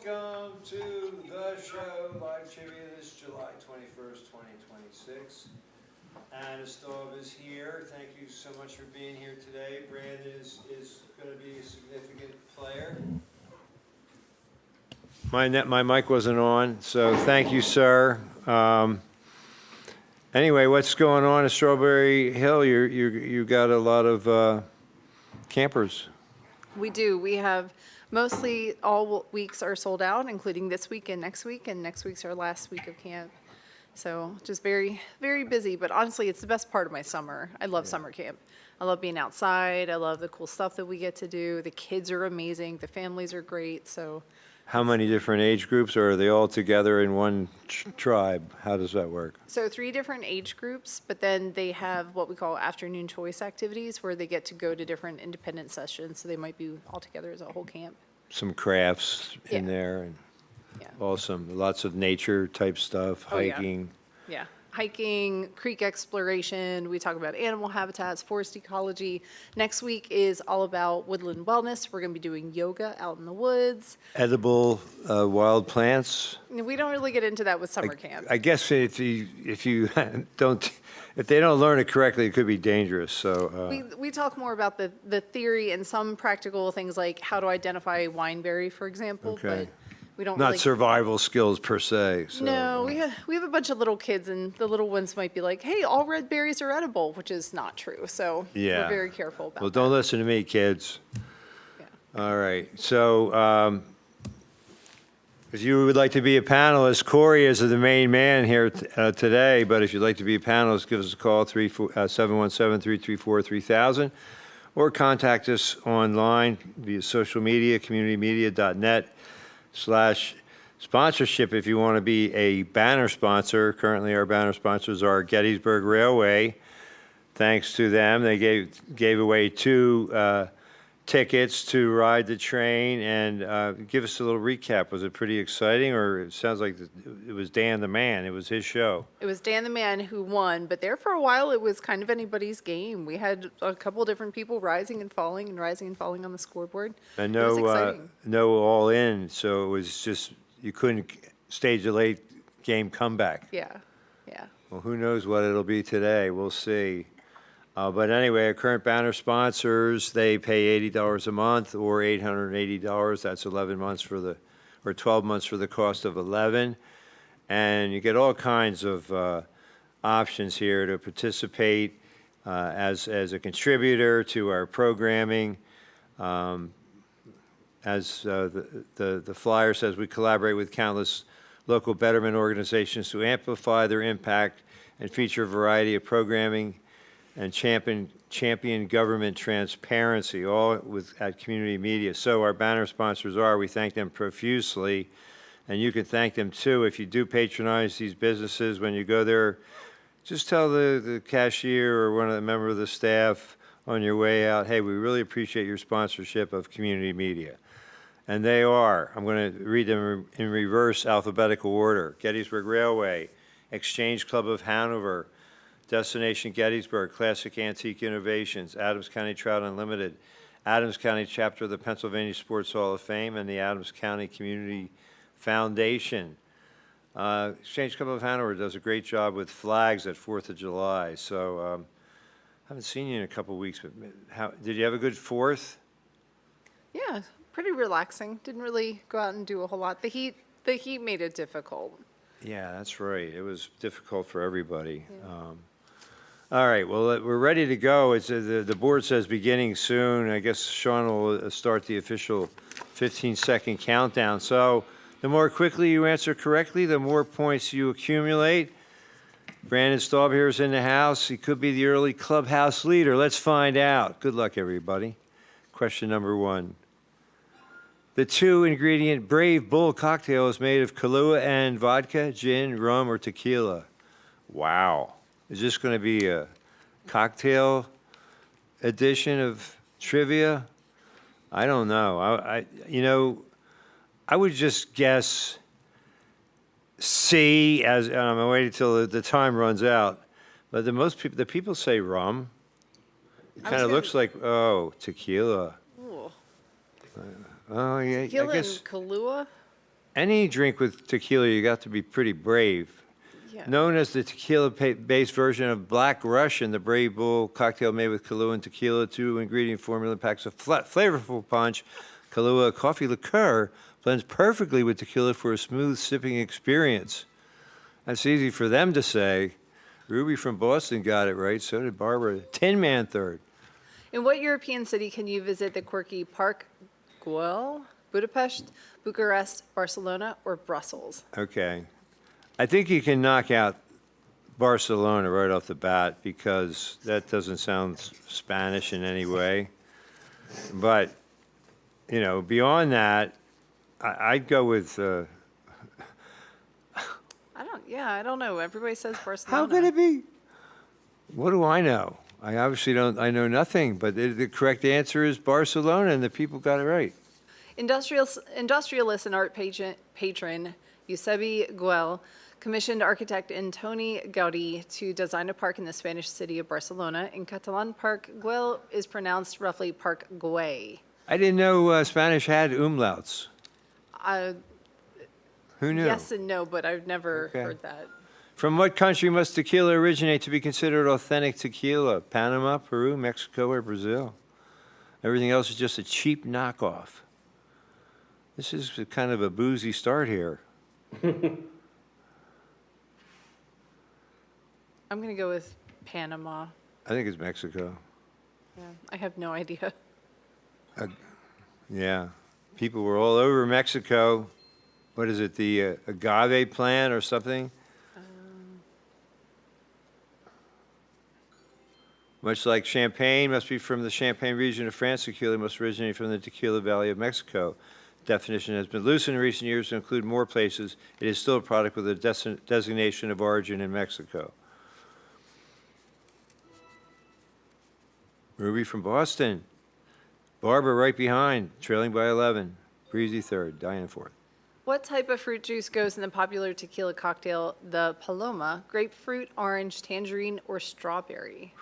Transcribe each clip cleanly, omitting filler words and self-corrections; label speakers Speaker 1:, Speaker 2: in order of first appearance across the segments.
Speaker 1: Welcome to the show, live trivia this July 21st, 2026. Anna Staub is here. Thank you so much for being here today. Brandon is going to be a significant player. My mic wasn't on, so thank you, sir. Anyway, what's going on at Strawberry Hill? You got a lot of campers.
Speaker 2: We do. We have mostly all weeks are sold out, including this week and next week's our last week of camp. So just very, very busy, but honestly, it's the best part of my summer. I love summer camp. I love being outside. I love the cool stuff that we get to do. The kids are amazing. The families are great. So
Speaker 1: How many different age groups, or are they all together in one tribe? How does that work?
Speaker 2: So 3 different age groups, but then they have what we call afternoon choice activities where they get to go to different independent sessions. So they might be all together as a whole camp.
Speaker 1: Some crafts in
Speaker 2: Yeah.
Speaker 1: there, and
Speaker 2: Yeah.
Speaker 1: awesome. Lots of nature type stuff,
Speaker 2: Oh, yeah.
Speaker 1: hiking.
Speaker 2: Yeah. Hiking, creek exploration. We talk about animal habitats, forest ecology. Next week is all about woodland wellness. We're going to be doing yoga out in the woods.
Speaker 1: Edible wild plants.
Speaker 2: We don't really get into that with summer camp.
Speaker 1: I guess if you don't, if they don't learn it correctly, it could be dangerous. So
Speaker 2: We talk more about the theory and some practical things like how to identify wineberry, for example.
Speaker 1: Okay.
Speaker 2: But we don't
Speaker 1: not
Speaker 2: really.
Speaker 1: survival skills per se. So,
Speaker 2: No, we have a bunch of little kids, and the little ones might be like, "Hey, all red berries are edible," which is not true. So
Speaker 1: Yeah.
Speaker 2: we're very careful about
Speaker 1: Well,
Speaker 2: that.
Speaker 1: don't listen to me, kids.
Speaker 2: Yeah.
Speaker 1: All right. So, if you would like to be a panelist, Corey is the main man here today. But if you'd like to be a panelist, give us a call 717-334-3000, or contact us online via social media, communitymedia.net/sponsorship if you want to be a banner sponsor. Currently, our banner sponsors are Gettysburg Railway. Thanks to them, they gave away 2 tickets to ride the train. And give us a little recap. Was it pretty exciting, or it sounds like it was Dan the Man? It was his show.
Speaker 2: It was Dan the Man who won, but there for a while it was kind of anybody's game. We had a couple different people rising and falling on the scoreboard.
Speaker 1: And
Speaker 2: It was exciting.
Speaker 1: no all in, so it was just you couldn't stage a late game comeback.
Speaker 2: Yeah, yeah.
Speaker 1: Well, who knows what it'll be today? We'll see. But anyway, our current banner sponsors, they pay $80 a month or $880. That's 11 months or 12 months for the cost of 11. And you get all kinds of options here to participate as a contributor to our programming. As the flyer says, we collaborate with countless local betterment organizations to amplify their impact and feature a variety of programming and champion government transparency, all at Community Media. So our banner sponsors we thank them profusely, and you can thank them too. If you do patronize these businesses, when you go there, just tell the cashier or one of the member of the staff on your way out, hey, we really appreciate your sponsorship of Community Media. And they are. I'm going to read them in reverse alphabetical order. Gettysburg Railway, Exchange Club of Hanover, Destination Gettysburg, Classic Antique Innovations, Adams County Trout Unlimited, Adams County Chapter of the Pennsylvania Sports Hall of Fame, and the Adams County Community Foundation. Exchange Club of Hanover does a great job with flags at 4th of July. So I haven't seen you in a couple of weeks, but did you have a good 4th?
Speaker 2: Yeah, pretty relaxing. Didn't really go out and do a whole lot. The heat made it difficult.
Speaker 1: Yeah, that's right. It was difficult for everybody. Yeah. All right, well, we're ready to go. It's the board says beginning soon. I guess Sean will start the official 15-second countdown. So the more quickly you answer correctly, the more points you accumulate. Brandon Staub here is in the house. He could be the early clubhouse leader. Let's find out. Good luck, everybody. Question number 1. The 2-ingredient Brave Bull cocktail is made of Kahlua and vodka, gin, rum, or tequila. Wow. Is this going to be a cocktail edition of trivia? I don't know. I would just guess C, and I'm waiting till the time runs out. But the people say rum. It kind of looks like tequila.
Speaker 2: Ooh.
Speaker 1: Oh yeah,
Speaker 2: Tequila
Speaker 1: I guess.
Speaker 2: and Kahlua?
Speaker 1: any drink with tequila, you got to be pretty brave.
Speaker 2: Yeah.
Speaker 1: Known as the tequila-based version of Black Russian, the Brave Bull cocktail made with Kahlua and tequila, two-ingredient formula packs a flavorful punch. Kahlua coffee liqueur blends perfectly with tequila for a smooth sipping experience. That's easy for them to say. Ruby from Boston got it right. So did Barbara. Tin Man third.
Speaker 2: In what European city can you visit the quirky Park Güell? Budapest, Bucharest, Barcelona, or Brussels?
Speaker 1: Okay. I think you can knock out Barcelona right off the bat because that doesn't sound Spanish in any way. But, beyond that, I'd go with.
Speaker 2: I don't know. Everybody says Barcelona.
Speaker 1: How could it be? What do I know? I obviously don't. I know nothing. But the correct answer is Barcelona, and the people got it right.
Speaker 2: Industrialist and art patron Eusebi Güell commissioned architect Antoni Gaudí to design a park in the Spanish city of Barcelona. In Catalan, Park Güell is pronounced roughly Park Güell.
Speaker 1: I didn't know Spanish had umlauts. Who knew?
Speaker 2: Yes and no, but I've never
Speaker 1: Okay.
Speaker 2: heard that.
Speaker 1: From what country must tequila originate to be considered authentic tequila? Panama, Peru, Mexico, or Brazil? Everything else is just a cheap knockoff. This is kind of a boozy start here.
Speaker 2: I'm going to go with Panama.
Speaker 1: I think it's Mexico.
Speaker 2: Yeah, I have no idea.
Speaker 1: Yeah. People were all over Mexico. What is it, the agave plant or something? Much like champagne must be from the Champagne region of France, tequila must originate from the Tequila Valley of Mexico. Definition has been loosened in recent years to include more places. It is still a product with a designation of origin in Mexico. Ruby from Boston. Barbara right behind, trailing by 11. Breezy third, Diane fourth.
Speaker 2: What type of fruit juice goes in the popular tequila cocktail, the Paloma? Grapefruit, orange, tangerine, or strawberry?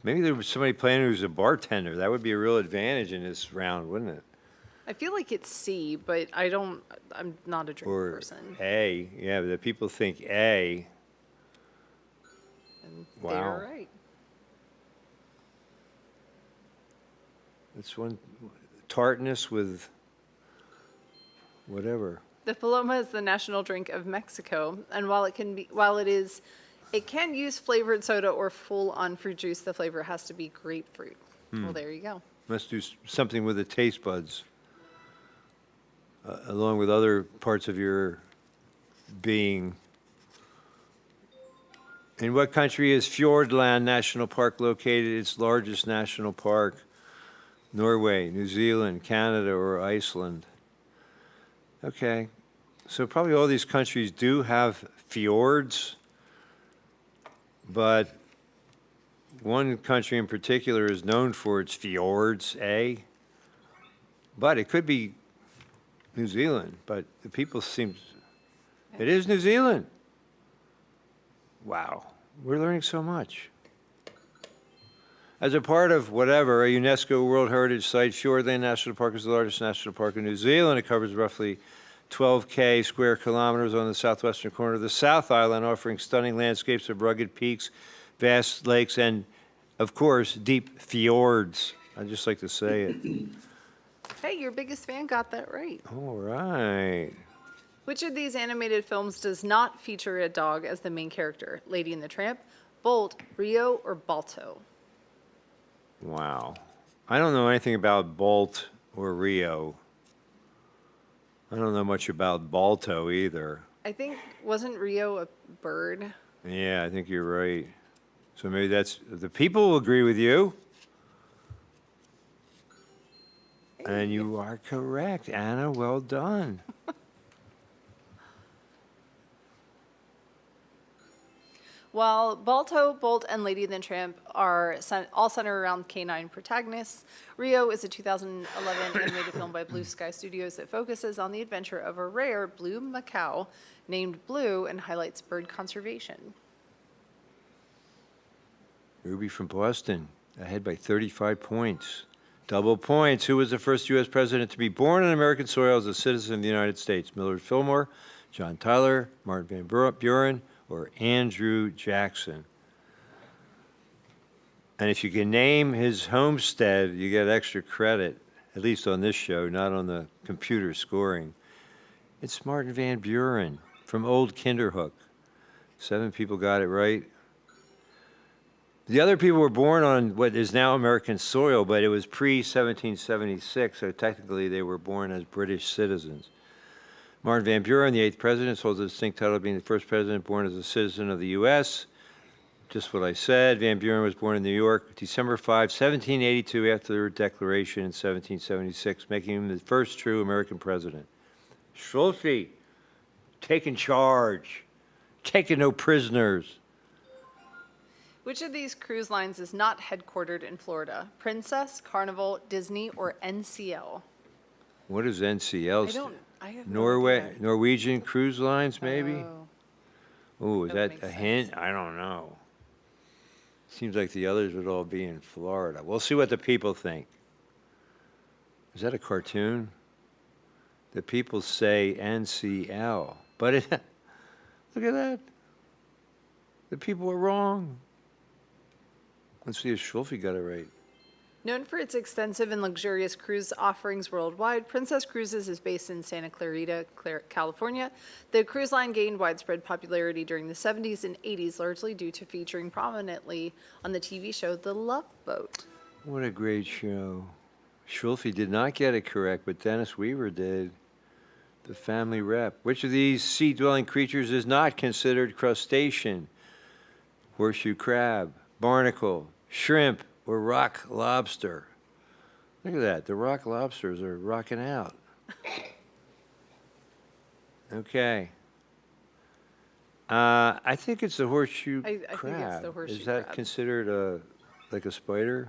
Speaker 1: Maybe there was somebody playing who's a bartender. That would be a real advantage in this round, wouldn't it?
Speaker 2: I feel like it's C, but I'm not a drink
Speaker 1: Or
Speaker 2: person.
Speaker 1: A. Yeah, the people think A.
Speaker 2: And
Speaker 1: Wow.
Speaker 2: they're right.
Speaker 1: It's one tartness with whatever.
Speaker 2: The Paloma is the national drink of Mexico, and it can use flavored soda or full-on fruit juice, the flavor has to be grapefruit. Well, there you go.
Speaker 1: Must do something with the taste buds, along with other parts of your being. In what country is Fjordland National Park located? Its largest national park. Norway, New Zealand, Canada, or Iceland. Okay, so probably all these countries do have fjords, but one country in particular is known for its fjords, A. But it could be New Zealand, but the people seem, it is New Zealand. Wow, we're learning so much. As a part of whatever, a UNESCO World Heritage Site, Fjordland National Park is the largest national park in New Zealand. It covers roughly 12K square kilometers on the southwestern corner of the South Island, offering stunning landscapes of rugged peaks, vast lakes, and, of course, deep fjords. I just like to say it.
Speaker 2: Hey, your biggest fan got that right.
Speaker 1: All right.
Speaker 2: Which of these animated films does not feature a dog as the main character? Lady and the Tramp, Bolt, Rio, or Balto?
Speaker 1: Wow. I don't know anything about Bolt or Rio. I don't know much about Balto either.
Speaker 2: I think, wasn't Rio a bird?
Speaker 1: Yeah, I think you're right. So maybe the people will agree with you. And you are correct, Anna. Well done.
Speaker 2: While Balto, Bolt, and Lady and the Tramp are all centered around canine protagonists, Rio is a 2011 animated film by Blue Sky Studios that focuses on the adventure of a rare blue macaw named Blue and highlights bird conservation.
Speaker 1: Ruby from Boston, ahead by 35 points. Double points. Who was the first U.S. president to be born on American soil as a citizen of the United States? Millard Fillmore, John Tyler, Martin Van Buren, or Andrew Jackson? And if you can name his homestead, you get extra credit, at least on this show, not on the computer scoring. It's Martin Van Buren from Old Kinderhook. 7 people got it right. The other people were born on what is now American soil, but it was pre-1776, so technically they were born as British citizens. Martin Van Buren, the 8th president, holds the distinct title of being the first president born as a citizen of the U.S. Just what I said. Van Buren was born in New York, December 5, 1782, after the Declaration in 1776, making him the first true American president. Schulze, taking charge, taking no prisoners.
Speaker 2: Which of these cruise lines is not headquartered in Florida? Princess, Carnival, Disney, or NCL?
Speaker 1: What is NCL?
Speaker 2: I have no idea.
Speaker 1: Norwegian Cruise Lines, maybe? Oh, is
Speaker 2: That would
Speaker 1: that
Speaker 2: make
Speaker 1: a hint? I don't know. Seems like the others would all be in Florida. We'll see what the people think. Is that a cartoon? The people say NCL, but look at that. The people are wrong. Let's see if Schulfe got it right.
Speaker 2: Known for its extensive and luxurious cruise offerings worldwide, Princess Cruises is based in Santa Clarita, California. The cruise line gained widespread popularity during the 70s and 80s, largely due to featuring prominently on the TV show The Love Boat.
Speaker 1: What a great show. Schulfe did not get it correct, but Dennis Weaver did. The family rep. Which of these sea-dwelling creatures is not considered crustacean? Horseshoe crab, barnacle, shrimp, or rock lobster? Look at that. The rock lobsters are rocking out. Okay. I think it's the horseshoe
Speaker 2: I think it's
Speaker 1: crab.
Speaker 2: the horseshoe
Speaker 1: Is that
Speaker 2: crab.
Speaker 1: considered like a spider?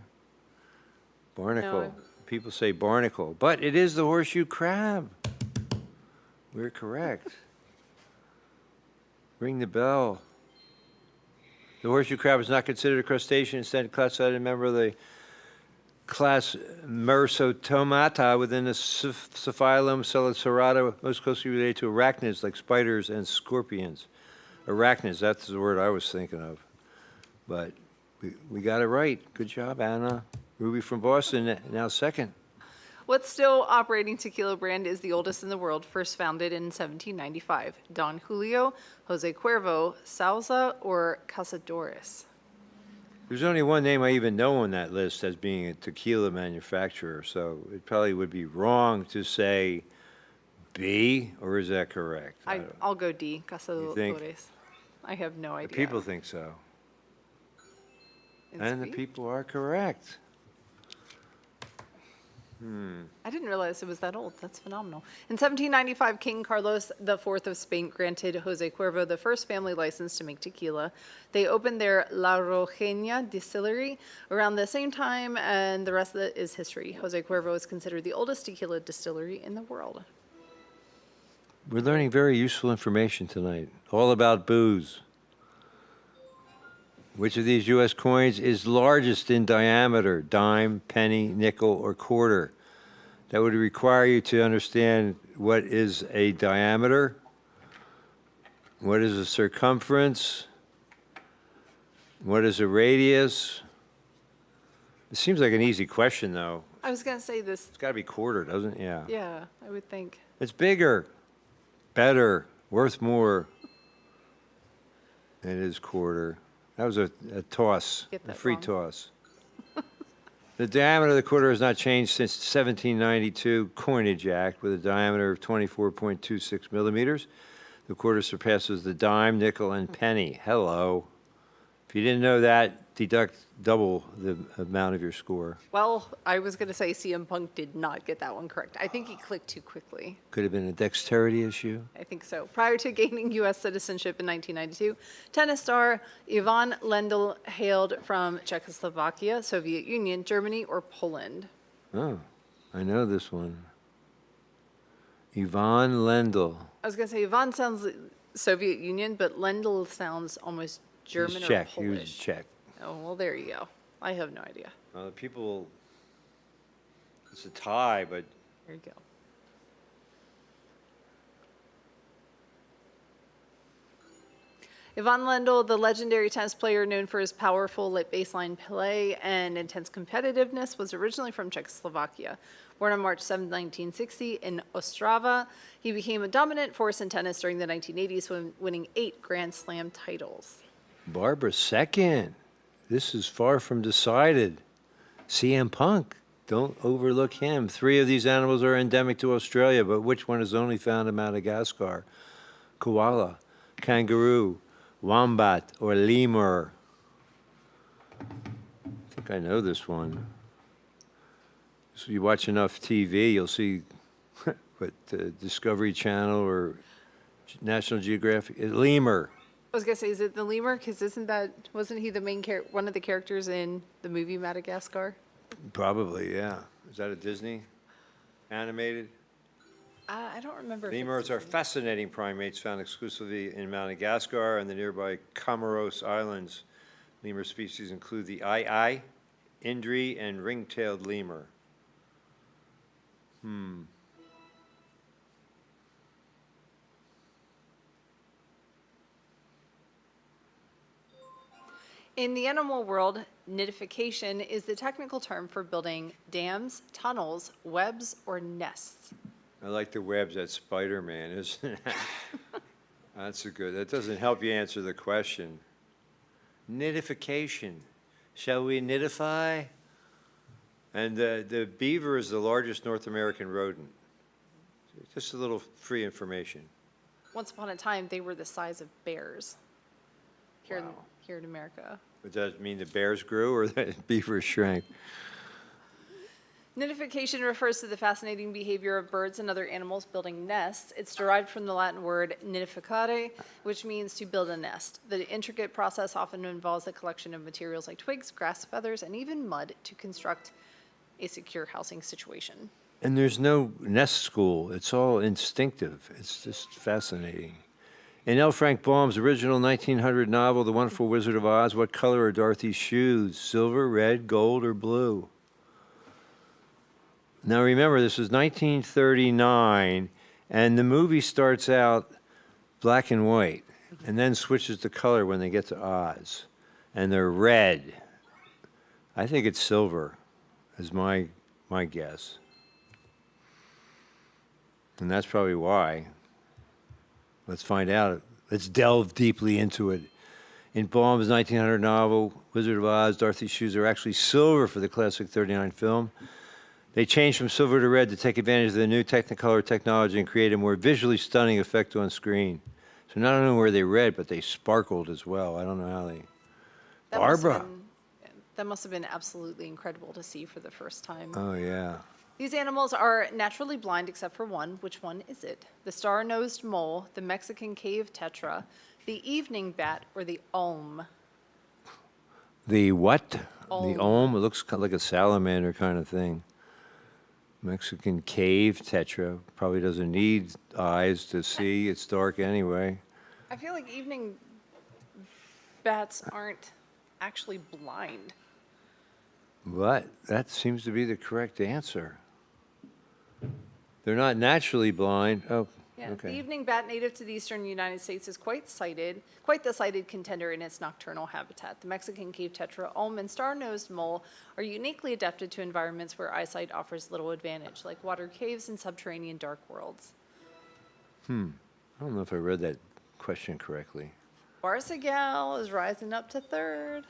Speaker 1: Barnacle.
Speaker 2: No.
Speaker 1: People say barnacle, but it is the horseshoe crab. We're correct. Ring the bell. The horseshoe crab is not considered a crustacean, instead classified as a member of the class Mersotomata within the Psephyllum Celicerata, most closely related to arachnids like spiders and scorpions. Arachnids, that's the word I was thinking of. But we got it right. Good job, Anna. Ruby from Boston, now second.
Speaker 2: What still operating tequila brand is the oldest in the world, first founded in 1795? Don Julio, Jose Cuervo, Sauza, or Casadores?
Speaker 1: There's only one name I even know on that list as being a tequila manufacturer, so it probably would be wrong to say B, or is that correct?
Speaker 2: I'll go D,
Speaker 1: You think?
Speaker 2: Casadores. I have no
Speaker 1: The
Speaker 2: idea.
Speaker 1: people think so.
Speaker 2: It's
Speaker 1: And the
Speaker 2: B?
Speaker 1: people are correct.
Speaker 2: I didn't realize it was that old. That's phenomenal. In 1795, King Carlos IV of Spain granted Jose Cuervo the first family license to make tequila. They opened their La Rojena distillery around the same time, and the rest of it is history. Jose Cuervo is considered the oldest tequila distillery in the world.
Speaker 1: We're learning very useful information tonight, all about booze. Which of these U.S. coins is largest in diameter? Dime, penny, nickel, or quarter? That would require you to understand what is a diameter, what is a circumference, what is a radius. It seems like an easy question, though.
Speaker 2: I was going to say this.
Speaker 1: It's got to be quarter, doesn't it? Yeah.
Speaker 2: Yeah, I would think.
Speaker 1: It's bigger, better, worth more. It is quarter. That was a toss,
Speaker 2: Get
Speaker 1: a
Speaker 2: that
Speaker 1: free
Speaker 2: wrong.
Speaker 1: toss. The diameter of the quarter has not changed since 1792 Coinage Act with a diameter of 24.26 millimeters. The quarter surpasses the dime, nickel, and penny. Hello. If you didn't know that, deduct double the amount of your score.
Speaker 2: Well, I was going to say CM Punk did not get that one correct. I think he clicked too quickly.
Speaker 1: Could have been a dexterity issue.
Speaker 2: I think so. Prior to gaining U.S. citizenship in 1992, tennis star Ivan Lendl hailed from Czechoslovakia, Soviet Union, Germany, or Poland.
Speaker 1: Oh, I know this one. Yvonne Lendl.
Speaker 2: I was going to say Ivan sounds Soviet Union, but Lendl sounds almost German
Speaker 1: He's
Speaker 2: or
Speaker 1: Czech.
Speaker 2: Polish.
Speaker 1: He was Czech.
Speaker 2: Oh, well, there you go. I have no idea.
Speaker 1: The people It's a tie, but
Speaker 2: There you go. Ivan Lendl, the legendary tennis player known for his powerful baseline play and intense competitiveness, was originally from Czechoslovakia. Born on March 7, 1960 in Ostrava, he became a dominant force in tennis during the 1980s, winning 8 Grand Slam titles.
Speaker 1: Barbara second. This is far from decided. CM Punk. Don't overlook him. 3 of these animals are endemic to Australia, but which one is only found in Madagascar? Koala, kangaroo, wombat, or lemur? I think I know this one. So you watch enough TV, you'll see what Discovery Channel or National Geographic. Lemur.
Speaker 2: I was gonna say, is it the lemur? Because wasn't he the main one of the characters in the movie Madagascar?
Speaker 1: Probably, yeah. Is that a Disney animated?
Speaker 2: I don't remember. if it's
Speaker 1: Lemurs are
Speaker 2: Disney.
Speaker 1: fascinating primates found exclusively in Madagascar and the nearby Comoros Islands. Lemur species include the ai, Indri, and ring-tailed lemur.
Speaker 2: In the animal world, nidification is the technical term for building dams, tunnels, webs, or nests.
Speaker 1: I like the webs that Spider-Man, isn't it? That's a good, that doesn't help you answer the question. Nidification. Shall we nidify? And the beaver is the largest North American rodent. Just a little free information.
Speaker 2: Once upon a time, they were the size of bears here,
Speaker 1: Wow.
Speaker 2: here in America.
Speaker 1: But does that mean the bears grew or the beavers shrank?
Speaker 2: Nidification refers to the fascinating behavior of birds and other animals building nests. It's derived from the Latin word nidificare, which means to build a nest. The intricate process often involves the collection of materials like twigs, grass, feathers, and even mud to construct a secure housing situation.
Speaker 1: And there's no nest school. It's all instinctive. It's just fascinating. In L. Frank Baum's original 1900 novel, The Wonderful Wizard of Oz, what color are Dorothy's shoes? Silver, red, gold, or blue? Now remember, this is 1939, and the movie starts out black and white, and then switches to color when they get to Oz, and they're red. I think it's silver, is my guess. And that's probably why. Let's find out. Let's delve deeply into it. In Baum's 1900 novel, Wizard of Oz, Dorothy's shoes are actually silver for the classic 39 film. They changed from silver to red to take advantage of the new Technicolor technology and create a more visually stunning effect on screen. So not only were they red, but they sparkled as well. I don't know how they... Barbara.
Speaker 2: That must have been absolutely incredible to see for the first time.
Speaker 1: Oh, yeah.
Speaker 2: These animals are naturally blind except for one. Which one is it? The star-nosed mole, the Mexican cave tetra, the evening bat, or the olm?
Speaker 1: The what?
Speaker 2: Olm.
Speaker 1: The olm? It looks like a salamander kind of thing. Mexican cave tetra. Probably doesn't need eyes to see. It's dark anyway.
Speaker 2: I feel like evening bats aren't actually blind.
Speaker 1: But that seems to be the correct answer. They're not naturally blind. Oh,
Speaker 2: Yeah, the
Speaker 1: okay.
Speaker 2: evening bat native to the eastern United States is quite the sighted contender in its nocturnal habitat. The Mexican cave tetra, olm, and star-nosed mole are uniquely adapted to environments where eyesight offers little advantage, like water caves and subterranean dark worlds.
Speaker 1: I don't know if I read that question correctly.
Speaker 2: Barsagal is rising up to third.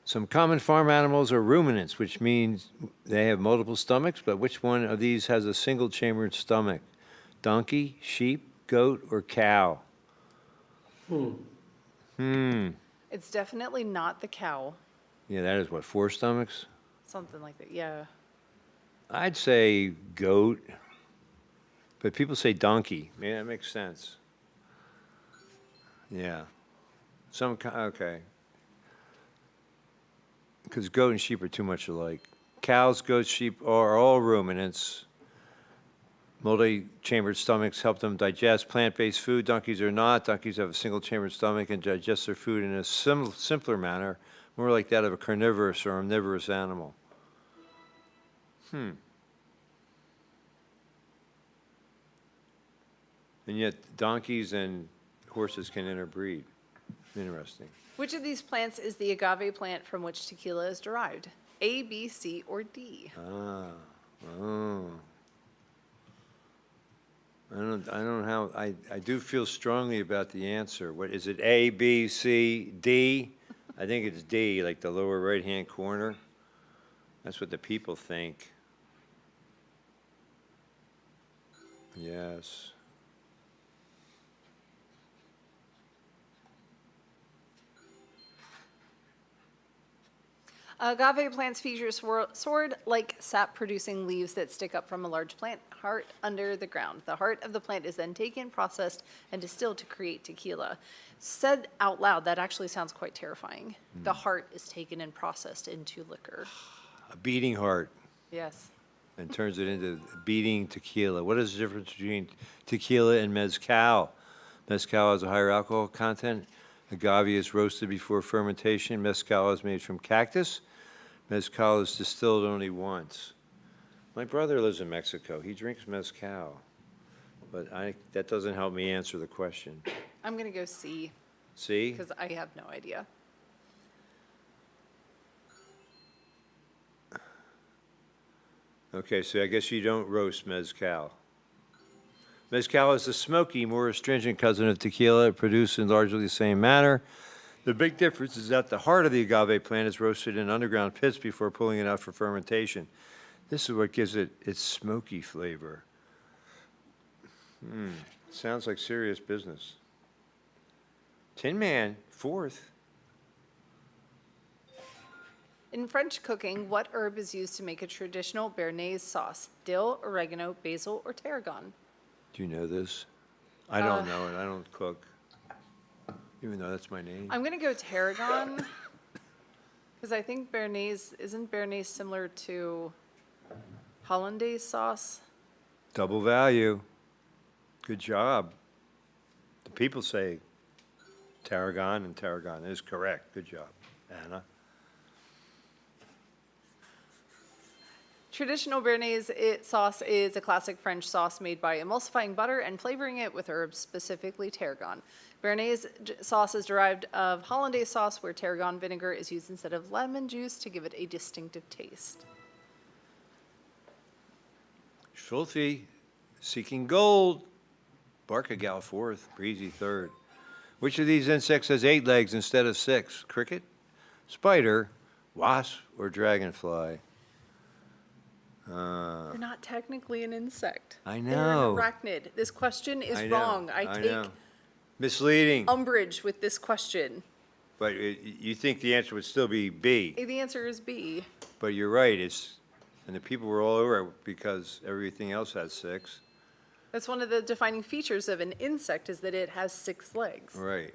Speaker 1: Some common farm animals are ruminants, which means they have multiple stomachs, but which one of these has a single-chambered stomach? Donkey, sheep, goat, or cow?
Speaker 2: It's definitely not the cow.
Speaker 1: Yeah, that is what, 4 stomachs?
Speaker 2: Something like that, yeah.
Speaker 1: I'd say goat, but people say donkey. Yeah, that makes sense. Yeah. Okay. Because goat and sheep are too much alike. Cows, goats, sheep are all ruminants. Multi-chambered stomachs help them digest plant-based food. Donkeys are not. Donkeys have a single-chambered stomach and digest their food in a simpler manner, more like that of a carnivorous or omnivorous animal. And yet donkeys and horses can interbreed. Interesting.
Speaker 2: Which of these plants is the agave plant from which tequila is derived? A, B, C, or D?
Speaker 1: Ah, oh. I don't how, I do feel strongly about the answer. What, is it A, B, C, D? I think it's D, like the lower right-hand corner. That's what the people think. Yes.
Speaker 2: Agave plants feature sword-like sap-producing leaves that stick up from a large plant heart under the ground. The heart of the plant is then taken, processed, and distilled to create tequila. Said out loud, that actually sounds quite terrifying. The heart is taken and processed into liquor.
Speaker 1: A beating heart
Speaker 2: Yes.
Speaker 1: and turns it into beating tequila. What is the difference between tequila and mezcal? Mezcal has a higher alcohol content. Agave is roasted before fermentation. Mezcal is made from cactus. Mezcal is distilled only once. My brother lives in Mexico. He drinks mezcal. But that doesn't help me answer the question.
Speaker 2: I'm going to go C
Speaker 1: See?
Speaker 2: because I have no idea.
Speaker 1: Okay, so I guess you don't roast mezcal. Mezcal is the smoky, more astringent cousin of tequila, produced in largely the same manner. The big difference is that the heart of the agave plant is roasted in underground pits before pulling it out for fermentation. This is what gives it its smoky flavor. Sounds like serious business. Tin Man, fourth.
Speaker 2: In French cooking, what herb is used to make a traditional béarnaise sauce? Dill, oregano, basil, or tarragon?
Speaker 1: Do you know this? I don't know it. I don't cook. Even though that's my name.
Speaker 2: I'm going to go tarragon because I think isn't béarnaise similar to hollandaise sauce?
Speaker 1: Double value. Good job. The people say tarragon, and tarragon is correct. Good job, Anna.
Speaker 2: Traditional béarnaise sauce is a classic French sauce made by emulsifying butter and flavoring it with herbs, specifically tarragon. Béarnaise sauce is derived of hollandaise sauce, where tarragon vinegar is used instead of lemon juice to give it a distinctive taste.
Speaker 1: Schultze, seeking gold. Barkagal fourth, Breezy third. Which of these insects has 8 legs instead of 6? Cricket, spider, wasp, or dragonfly?
Speaker 2: They're not technically an insect.
Speaker 1: I
Speaker 2: They're
Speaker 1: know.
Speaker 2: an arachnid. This question is
Speaker 1: I know,
Speaker 2: wrong. I
Speaker 1: I
Speaker 2: take
Speaker 1: know. Misleading.
Speaker 2: umbrage with this question.
Speaker 1: But you think the answer would still be B.
Speaker 2: The answer is B.
Speaker 1: But you're right, and the people were all over it because everything else has 6.
Speaker 2: That's one of the defining features of an insect is that it has 6 legs,
Speaker 1: Right.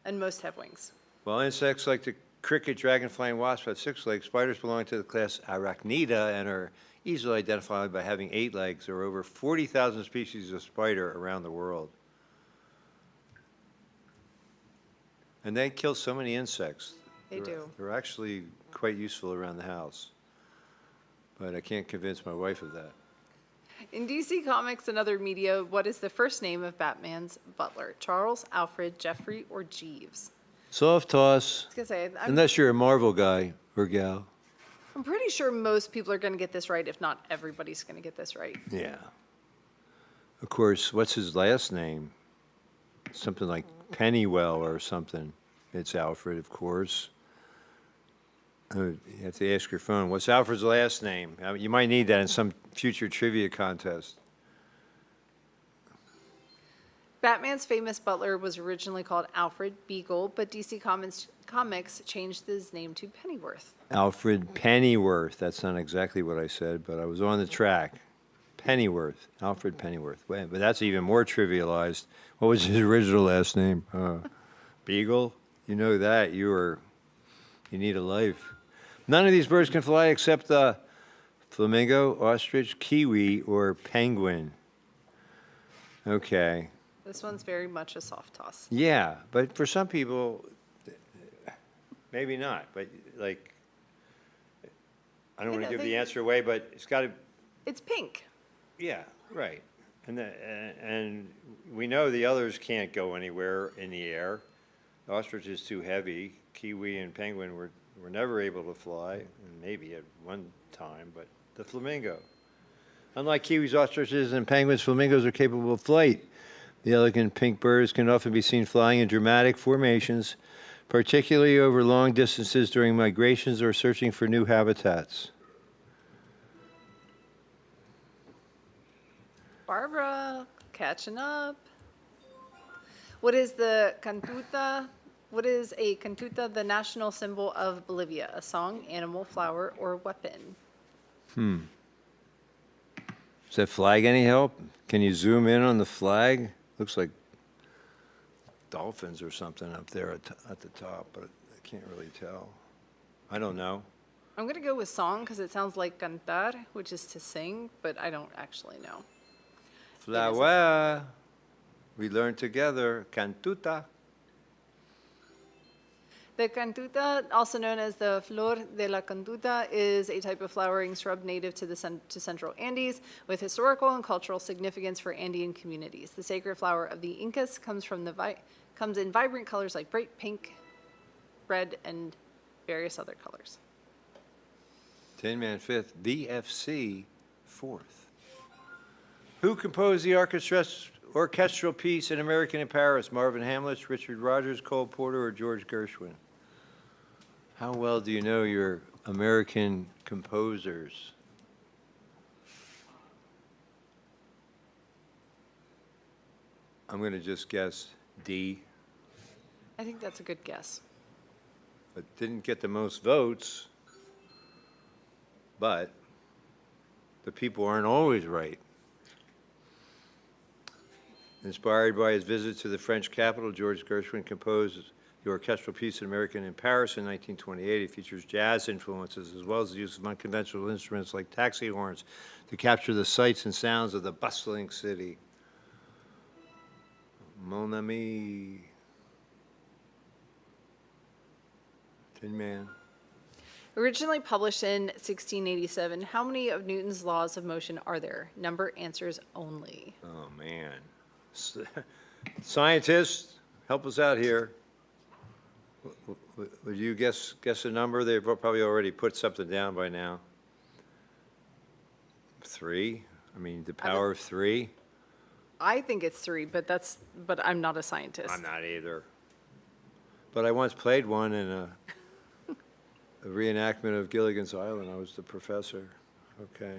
Speaker 2: and most have wings.
Speaker 1: Well, insects like the cricket, dragonfly, and wasp have 6 legs. Spiders belong to the class Arachnida and are easily identified by having 8 legs. There are over 40,000 species of spider around the world. And they kill so many insects.
Speaker 2: They do.
Speaker 1: They're actually quite useful around the house. But I can't convince my wife of that.
Speaker 2: In DC Comics and other media, what is the first name of Batman's butler? Charles, Alfred, Jeffrey, or Jeeves?
Speaker 1: Soft toss,
Speaker 2: I was gonna say,
Speaker 1: unless you're a Marvel guy or gal.
Speaker 2: I'm pretty sure most people are gonna get this right, if not everybody's gonna get this right.
Speaker 1: Yeah. Of course, what's his last name? Something like Pennywell or something. It's Alfred, of course. You have to ask your phone, what's Alfred's last name? You might need that in some future trivia contest.
Speaker 2: Batman's famous butler was originally called Alfred Beagle, but DC Comics changed his name to Pennyworth.
Speaker 1: Alfred Pennyworth. That's not exactly what I said, but I was on the track. Pennyworth. Alfred Pennyworth. Wait, but that's even more trivialized. What was his original last name? Beagle? You know that. You need a life. None of these birds can fly except the flamingo, ostrich, kiwi, or penguin. Okay.
Speaker 2: This one's very much a soft toss.
Speaker 1: Yeah, but for some people, maybe not. But like, I don't want to give the answer away, but it's got to.
Speaker 2: It's pink.
Speaker 1: Yeah, right. And we know the others can't go anywhere in the air. Ostrich is too heavy. Kiwi and penguin were never able to fly, and maybe at one time, but the flamingo. Unlike kiwis, ostriches, and penguins, flamingos are capable of flight. The elegant pink birds can often be seen flying in dramatic formations, particularly over long distances during migrations or searching for new habitats.
Speaker 2: Barbara, catching up. What is the cantuta? What is a cantuta, the national symbol of Bolivia? A song, animal, flower, or weapon?
Speaker 1: Is that flag any help? Can you zoom in on the flag? Looks like dolphins or something up there at the top, but I can't really tell. I don't know.
Speaker 2: I'm going to go with song because it sounds like cantar, which is to sing, but I don't actually know.
Speaker 1: Flower. We learned together. Cantuta.
Speaker 2: The cantuta, also known as the flor de la cantuta, is a type of flowering shrub native to the central Andes with historical and cultural significance for Andean communities. The sacred flower of the Incas comes in vibrant colors like bright pink, red, and various other colors.
Speaker 1: Tin Man fifth. BFC fourth. Who composed the orchestral piece An American in Paris? Marvin Hamlisch, Richard Rodgers, Cole Porter, or George Gershwin? How well do you know your American composers? I'm going to just guess D,
Speaker 2: I think that's a good guess.
Speaker 1: but didn't get the most votes. But the people aren't always right. Inspired by his visit to the French capital, George Gershwin composed the orchestral piece An American in Paris in 1928. It features jazz influences as well as the use of unconventional instruments like taxi horns to capture the sights and sounds of the bustling city. Mon ami. Tin Man.
Speaker 2: Originally published in 1687, how many of Newton's laws of motion are there? Number, answers only.
Speaker 1: Oh, man. Scientists, help us out here. Would you guess a number? They've probably already put something down by now. 3? I mean, the power of 3?
Speaker 2: I think it's 3, but I'm not a scientist.
Speaker 1: I'm not either. But I once played one in a reenactment of Gilligan's Island. I was the professor. Okay.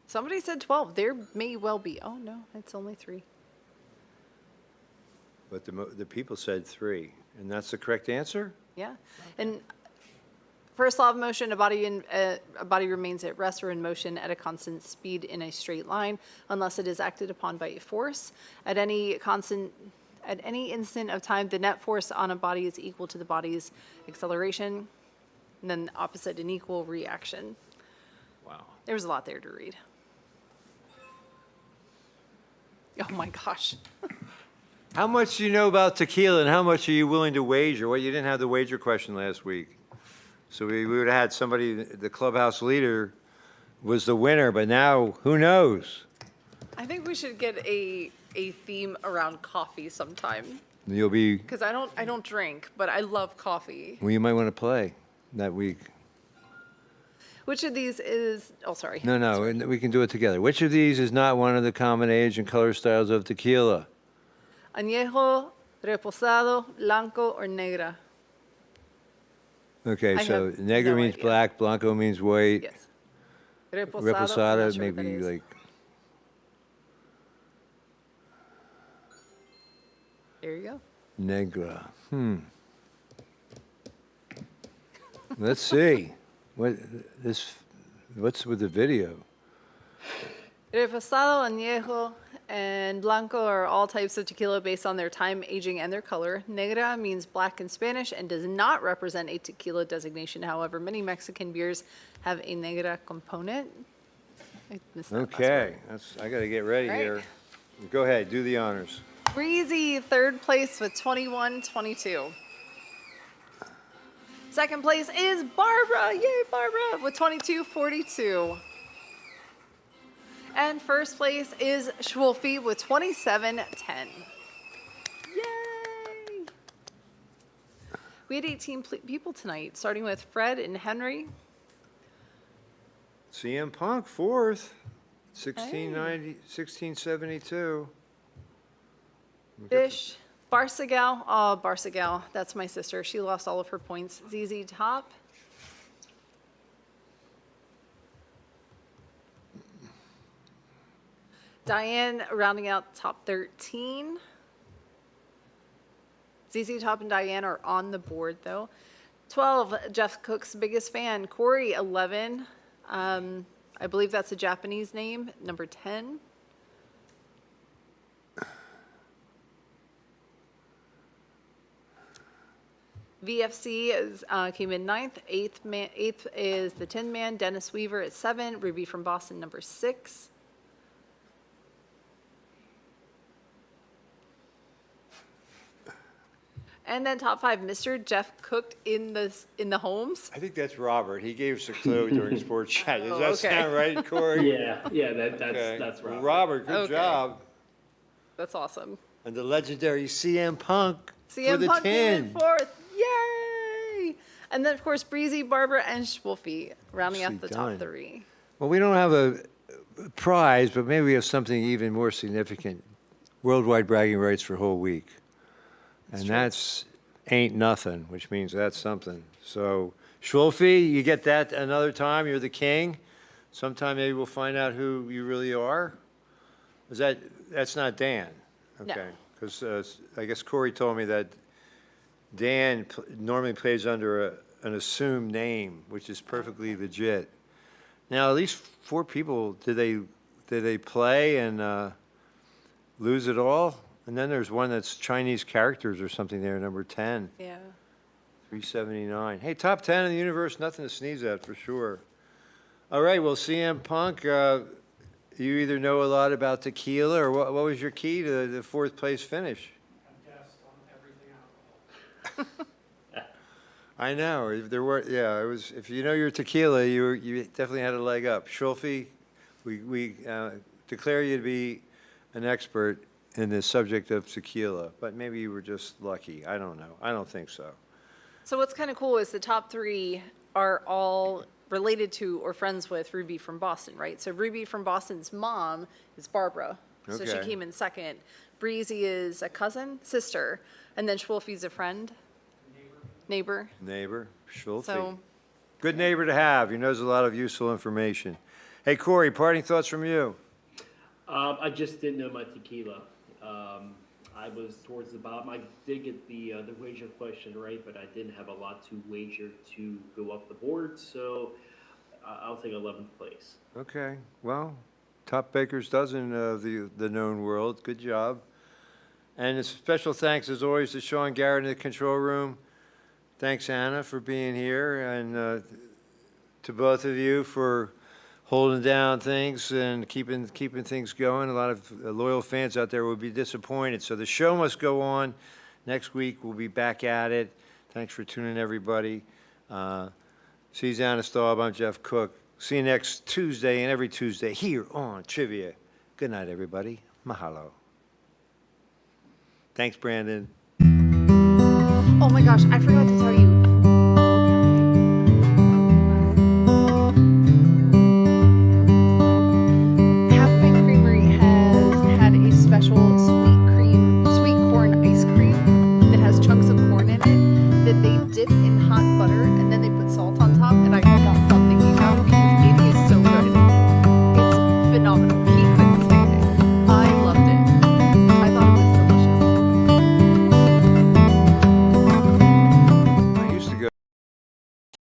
Speaker 2: Somebody said 12. There may well be. Oh, no, it's only 3.
Speaker 1: But the people said 3, and that's the correct answer?
Speaker 2: Yeah. And first law of motion, a body remains at rest or in motion at a constant speed in a straight line unless it is acted upon by a force. At any instant of time, the net force on a body is equal to the body's acceleration, and then the opposite and equal reaction.
Speaker 1: Wow.
Speaker 2: There was a lot there to read. Oh my gosh.
Speaker 1: How much do you know about tequila, and how much are you willing to wager? Well, you didn't have the wager question last week. So we would have had somebody, the clubhouse leader was the winner, but now, who knows?
Speaker 2: I think we should get a theme around coffee sometime.
Speaker 1: You'll be,
Speaker 2: Because I don't drink, but I love coffee.
Speaker 1: well, you might want to play that week.
Speaker 2: Which of these is, oh, sorry.
Speaker 1: No, and we can do it together. Which of these is not one of the common age and color styles of tequila?
Speaker 2: Añejo, reposado, blanco, or negra?
Speaker 1: Okay,
Speaker 2: I
Speaker 1: so
Speaker 2: have
Speaker 1: negro
Speaker 2: no
Speaker 1: means
Speaker 2: idea.
Speaker 1: black, blanco means white.
Speaker 2: Yes. Reposado, I'm not
Speaker 1: Reposada,
Speaker 2: sure what that
Speaker 1: maybe
Speaker 2: is.
Speaker 1: like,
Speaker 2: There you go.
Speaker 1: negra. Let's see. What's with the video?
Speaker 2: Reposado, añejo, and blanco are all types of tequila based on their time, aging, and their color. Negra means black in Spanish and does not represent a tequila designation. However, many Mexican beers have a negra component. I missed that last
Speaker 1: Okay,
Speaker 2: one.
Speaker 1: I got to get ready
Speaker 2: Right.
Speaker 1: here. Go ahead, do the honors.
Speaker 2: Breezy, third place with 21-22. Second place is Barbara. Yay, Barbara, with 22-42. And first place is Schwolfe with 27-10. Yay! We had 18 people tonight, starting with Fred and Henry.
Speaker 1: CM Punk, fourth, 1672.
Speaker 2: Fish, Barsagal. Oh, Barsagal, that's my sister. She lost all of her points. ZZ Top. Diane rounding out top 13. ZZ Top and Diane are on the board though. 12, Jeff Cook's biggest fan. Corey, 11. I believe that's a Japanese name. Number 10. VFC came in 9th. Eighth is the Tin Man, Dennis Weaver at 7. Ruby from Boston, number 6. And then top 5, Mr. Jeff Cooked in the homes.
Speaker 1: I think that's Robert. He gave us a clue during sports chat. Does that
Speaker 2: okay.
Speaker 1: sound right, Corey?
Speaker 3: Yeah,
Speaker 1: Okay.
Speaker 3: that's
Speaker 1: Well,
Speaker 3: right.
Speaker 1: Robert, good
Speaker 2: Okay.
Speaker 1: job.
Speaker 2: That's awesome.
Speaker 1: And the legendary CM Punk for
Speaker 2: CM
Speaker 1: the
Speaker 2: Punk came in
Speaker 1: 10.
Speaker 2: 4th. Yay! And then, of course, Breezy, Barbara, and Schwolfe rounding out the
Speaker 1: Nicely
Speaker 2: top
Speaker 1: done.
Speaker 2: 3.
Speaker 1: Well, we don't have a prize, but maybe we have something even more significant. Worldwide bragging rights for a whole week. And that's ain't nothing, which means that's something. So, Schwolfe, you get that another time. You're the king. Sometime maybe we'll find out who you really are. That's not Dan?
Speaker 2: No.
Speaker 1: Okay. Because I guess Corey told me that Dan normally plays under an assumed name, which is perfectly legit. Now, at least 4 people, did they play and lose it all? And then there's one that's Chinese characters or something there, number 10,
Speaker 2: Yeah.
Speaker 1: 379. Hey, top 10 in the universe, nothing to sneeze at for sure. All right, well, CM Punk, you either know a lot about tequila, or what was your key to the 4th place finish? I know. If there were, yeah, it was. If you know your tequila, you definitely had a leg up. Schwolfe, we declare you to be an expert in the subject of tequila, but maybe you were just lucky. I don't know. I don't think so.
Speaker 2: So what's kind of cool is the top 3 are all related to or friends with Ruby from Boston, right? So Ruby from Boston's mom is Barbara. So she
Speaker 1: Okay.
Speaker 2: came in 2nd. Breezy is a cousin, sister, and then Schwolfe's a friend. Neighbor.
Speaker 1: Neighbor, Schwolfe.
Speaker 2: So
Speaker 1: Good neighbor to have. He knows a lot of useful information. Hey, Corey, parting thoughts from you.
Speaker 3: I just didn't know my tequila. I was towards the bottom. I did get the wager question right, but I didn't have a lot to wager to go up the board, so I'll take 11th place.
Speaker 1: Okay, well, top baker's dozen of the known world. Good job. And a special thanks, as always, to Sean Garrett in the control room. Thanks, Anna, for being here, and to both of you for holding down things and keeping things going. A lot of loyal fans out there will be disappointed. So the show must go on. Next week, we'll be back at it. Thanks for tuning in, everybody. She's Anna Staub. I'm Jeff Cook. See you next Tuesday and every Tuesday here on Trivia. Good night, everybody. Mahalo. Thanks, Brandon.
Speaker 2: oh my gosh, I forgot to tell you. Half Pint Creamery has had a special sweet corn ice cream that has chunks of corn in it that they dip in hot butter and then they put salt on top, and I could not stop thinking about it because it is so good. It's phenomenal. He couldn't stand it. I loved it. I thought it was delicious.
Speaker 1: I used to go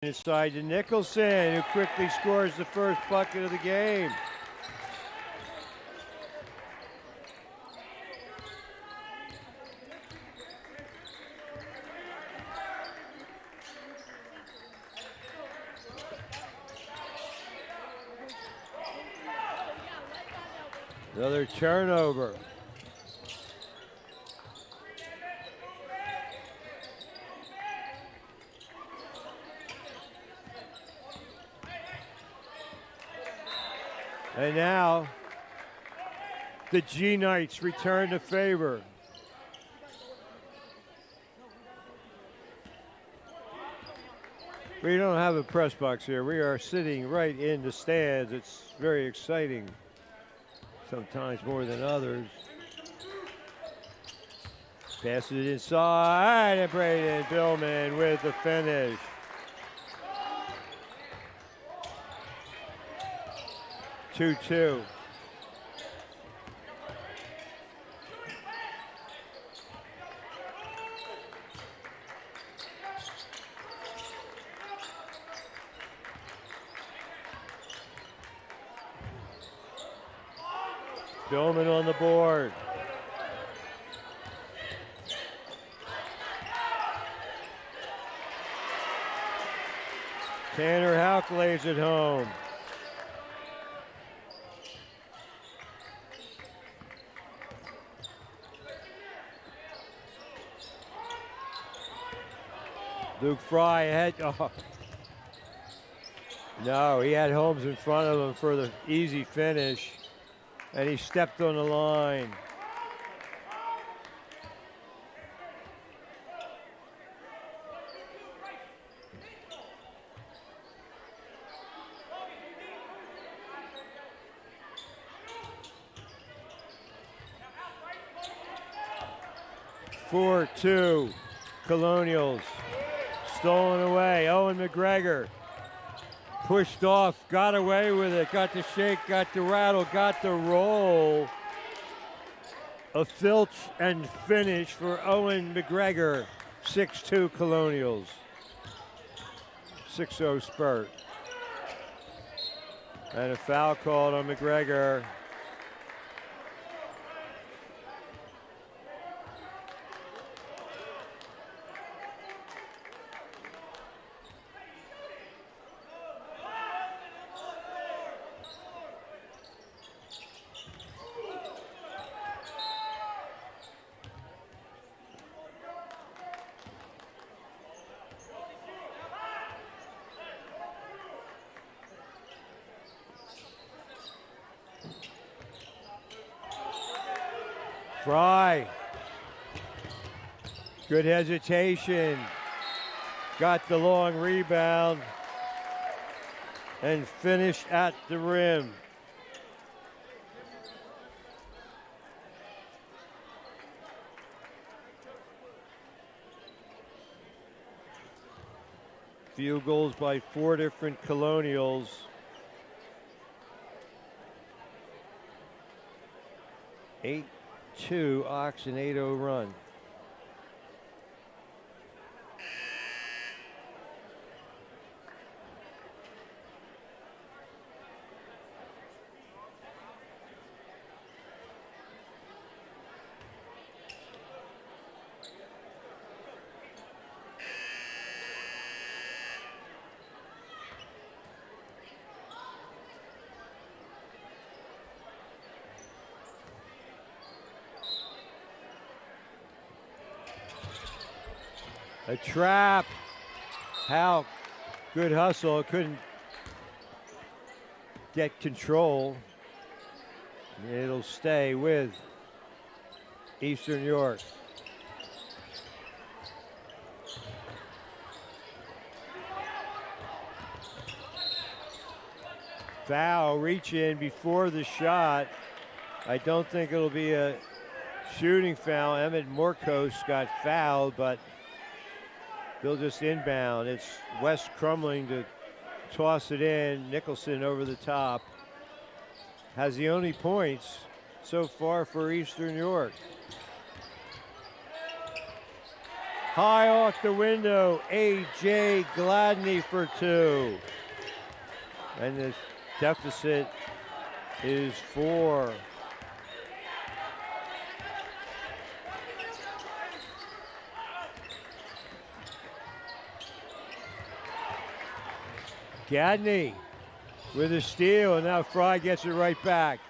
Speaker 1: inside to Nicholson, who quickly scores the first bucket of the game. Another turnover. And now The G Knights return the favor. We don't have a press box here. We are sitting right in the stands. It's very exciting, sometimes more than others. Passes it inside, and Braden Billman with the finish. Two. Billman on the board. Tanner Houck lays it home. Luke Fry ahead. Oh. No, he had Holmes in front of him for the easy finish, and he stepped on the line. Four, 2, Colonials. Stolen away, Owen McGregor. Pushed off, got away with it, got the shake, got the rattle, got the roll. A filch and finish for Owen McGregor, 6-2 Colonials. 6-0 spurt. And a foul called on McGregor. Fry. Good hesitation. Got the long rebound and finished at the rim. Field goals by 4 different Colonials. 8-2 Ox and 8-0 run. A trap. How good hustle. Couldn't get control. It'll stay with Eastern York. Foul, reach in before the shot. I don't think it'll be a shooting foul. Emmett Morkos got fouled, but they'll just inbound. It's West Crumling to toss it in. Nicholson over the top. Has the only points so far for Eastern York. High off the window, A.J. Gladney for 2. And the deficit is 4. Gadney with a steal, and now Fry gets it right back.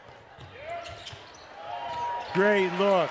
Speaker 1: Great look.